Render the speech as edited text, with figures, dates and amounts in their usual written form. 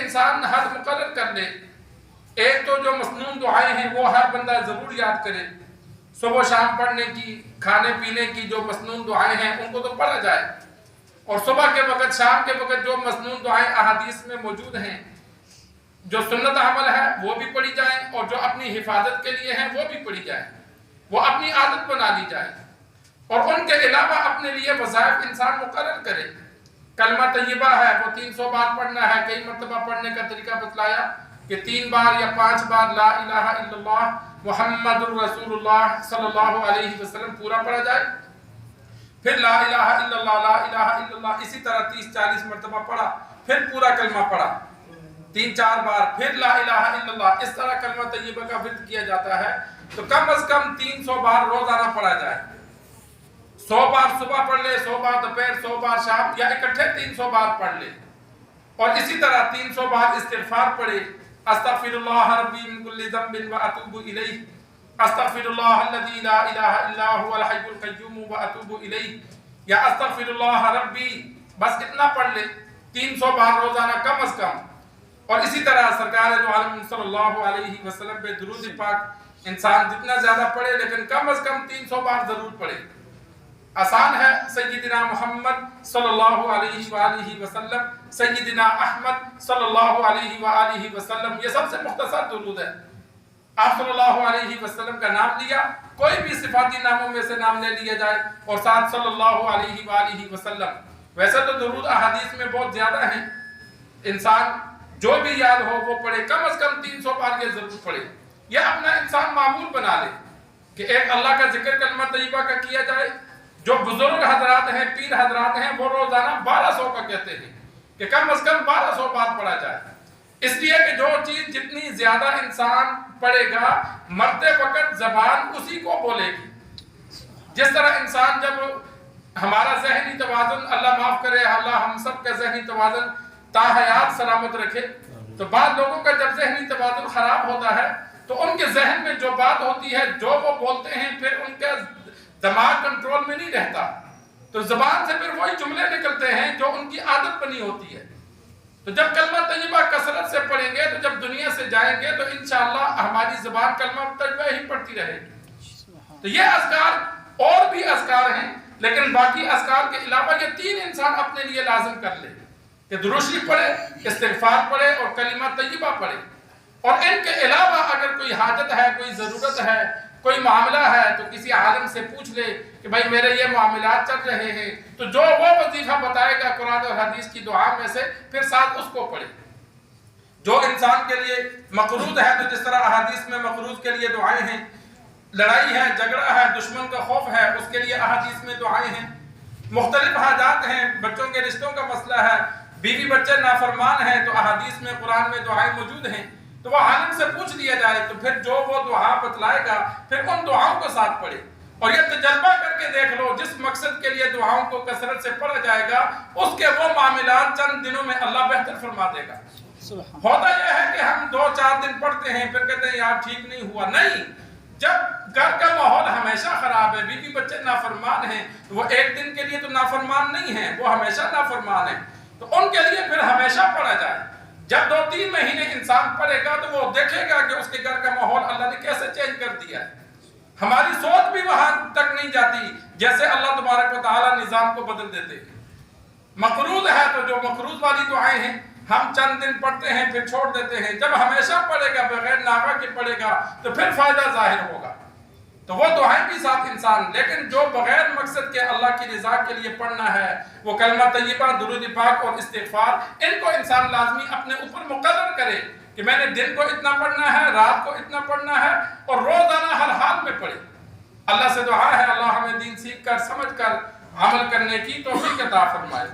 انسان حد مقرر کر لے. ایک تو جو مسنون دعائیں ہیں وہ ہر بندہ ضرور یاد کرے. صبح شام پڑھنے کی, کھانے پینے کی جو مسنون دعائیں ہیں ان کو تو پڑھا جائے, اور صبح کے وقت شام کے وقت جو مسنون دعائیں احادیث میں موجود ہیں, جو سنت عمل ہے وہ بھی پڑھی جائیں, اور جو اپنی حفاظت کے لیے ہیں وہ بھی پڑھی جائیں, وہ اپنی عادت بنا لی جائے. اور ان کے علاوہ اپنے لیے وظائف انسان مقرر کرے. کلمہ طیبہ ہے وہ 300 بار پڑھنا ہے. کئی مرتبہ پڑھنے کا طریقہ بتلایا کہ 3 بار یا 5 بار لا الہ الا اللہ محمد الرسول اللہ صلی اللہ علیہ وسلم پورا پڑھا جائے. پھر لا الہ الا اللہ لا الہ الا اللہ اسی طرح 30-40 مرتبہ پڑھا, پھر پورا کلمہ پڑھا 3-4 بار, پھر لا الہ الا اللہ. اس طرح کلمہ طیبہ کا ورد کیا جاتا ہے. تو کم از کم 300 بار روزانہ پڑھا جائے. 100 بار صبح پڑھ لے, 100 بار دوپہر, 100 بار شام, یا اکٹھے 300 بار پڑھ لے. اور اسی طرح 300 بار استغفار پڑھے. استغفر اللہ ربی من کل ذنب واتوب الیہ, استغفر اللہ الذی لا الہ الا هو الحی القیوم واتوب الیہ, یا استغفر اللہ ربی. بس اتنا پڑھ لے 300 بار روزانہ کم از کم. اور اسی طرح سرکار دو عالم صلی اللہ علیہ وسلم پہ درود پاک انسان جتنا زیادہ پڑھے لیکن کم از کم 300 بار ضرور پڑھے. آسان ہے. سیدنا محمد صلی اللہ علیہ وآلہ وسلم, سیدنا احمد صلی اللہ علیہ وآلہ وسلم, یہ سب سے مختصر درود ہے. آپ صلی اللہ علیہ وسلم کا نام لیا, کوئی بھی صفاتی ناموں میں سے نام لے لیا جائے, اور ساتھ صلی اللہ علیہ وآلہ وسلم. ویسے تو درود احادیث میں بہت زیادہ ہیں, انسان جو بھی یاد ہو وہ پڑھے, کم از کم 300 بار یہ ضرور پڑھے. یہ اپنا انسان معمول بنا لے کہ ایک اللہ کا ذکر کلمہ طیبہ کا کیا جائے. جو بزرگ حضرات ہیں, پیر حضرات ہیں, وہ روزانہ 1200 کا کہتے ہیں کہ کم از کم 1200 بار پڑھا جائے. اس لیے کہ جو چیز جتنی زیادہ انسان پڑھے گا مرتے وقت زبان اسی کو بولے گی. جس طرح انسان جب ہمارا ذہنی توازن, اللہ معاف کرے, اللہ ہم سب کا ذہنی توازن تا حیات سلامت رکھے, تو بعض لوگوں کا جب ذہنی توازن خراب ہوتا ہے تو ان کے ذہن میں جو بات ہوتی ہے, جو وہ بولتے ہیں, پھر ان کا دماغ کنٹرول میں نہیں رہتا, تو زبان سے پھر وہی جملے نکلتے ہیں جو ان کی عادت بنی ہوتی ہے. تو جب کلمہ طیبہ کثرت سے پڑھیں گے تو جب دنیا سے جائیں گے تو انشاءاللہ ہماری زبان کلمہ طیبہ ہی پڑھتی رہے گی. تو یہ اذکار اور بھی اذکار ہیں, لیکن باقی اذکار کے علاوہ یہ 3 انسان اپنے لیے لازم کر لے کہ درود شریف پڑھے, استغفار پڑھے اور کلمہ طیبہ پڑھے. اور ان کے علاوہ اگر کوئی حاجت ہے, کوئی ضرورت ہے, کوئی معاملہ ہے, تو کسی عالم سے پوچھ لے کہ بھائی میرے یہ معاملات چل رہے ہیں, تو جو وہ وظیفہ بتائے گا قرآن اور حدیث کی دعا میں سے, پھر ساتھ اس کو پڑھے. جو انسان کے لیے مقروض ہے, تو جس طرح احادیث میں مقروض کے لیے دعائیں ہیں, لڑائی ہے, جھگڑا ہے, دشمن کا خوف ہے, اس کے لیے احادیث میں دعائیں ہیں. مختلف حاجات ہیں, بچوں کے رشتوں کا مسئلہ ہے, بیوی بچے نافرمان ہیں, تو احادیث میں قرآن میں دعائیں موجود ہیں. تو وہ عالم سے پوچھ لیا جائے, تو پھر جو وہ دعا بتلائے گا پھر ان دعاؤں کو ساتھ پڑھے. اور یہ تجربہ کر کے دیکھ لو, جس مقصد کے لیے دعاؤں کو کثرت سے پڑھا جائے گا اس کے وہ معاملات چند دنوں میں اللہ بہتر فرما دے گا. ہوتا یہ ہے کہ ہم 2-4 دن پڑھتے ہیں, پھر کہتے ہیں یار ٹھیک نہیں ہوا. نہیں, جب گھر کا ماحول ہمیشہ خراب ہے, بیوی بچے نافرمان ہیں, تو وہ ایک دن کے لیے تو نافرمان نہیں ہیں, وہ ہمیشہ نافرمان ہیں. تو ان کے لیے پھر ہمیشہ پڑھا جائے. جب 2-3 مہینے انسان پڑھے گا تو وہ دیکھے گا کہ اس کے گھر کا ماحول اللہ نے کیسے چینج کر دیا ہے. ہماری سوچ بھی وہاں تک نہیں جاتی جیسے اللہ تبارک و تعالی نظام کو بدل دیتے ہیں. مقروض ہے تو جو مقروض والی دعائیں ہیں ہم چند دن پڑھتے ہیں پھر چھوڑ دیتے ہیں. جب ہمیشہ پڑھے گا, بغیر ناغہ کے پڑھے گا, تو پھر فائدہ ظاہر ہوگا. تو وہ دعائیں بھی ساتھ انسان, لیکن جو بغیر مقصد کے اللہ کی رضا کے لیے پڑھنا ہے, وہ کلمہ طیبہ, درود پاک اور استغفار, ان کو انسان لازمی اپنے اوپر مقرر کرے کہ میں نے دن کو اتنا پڑھنا ہے, رات کو اتنا پڑھنا ہے, اور روزانہ ہر حال میں پڑھے. اللہ سے دعا ہے اللہ ہمیں دین سیکھ کر, سمجھ کر عمل کرنے کی توفیق عطا فرمائے.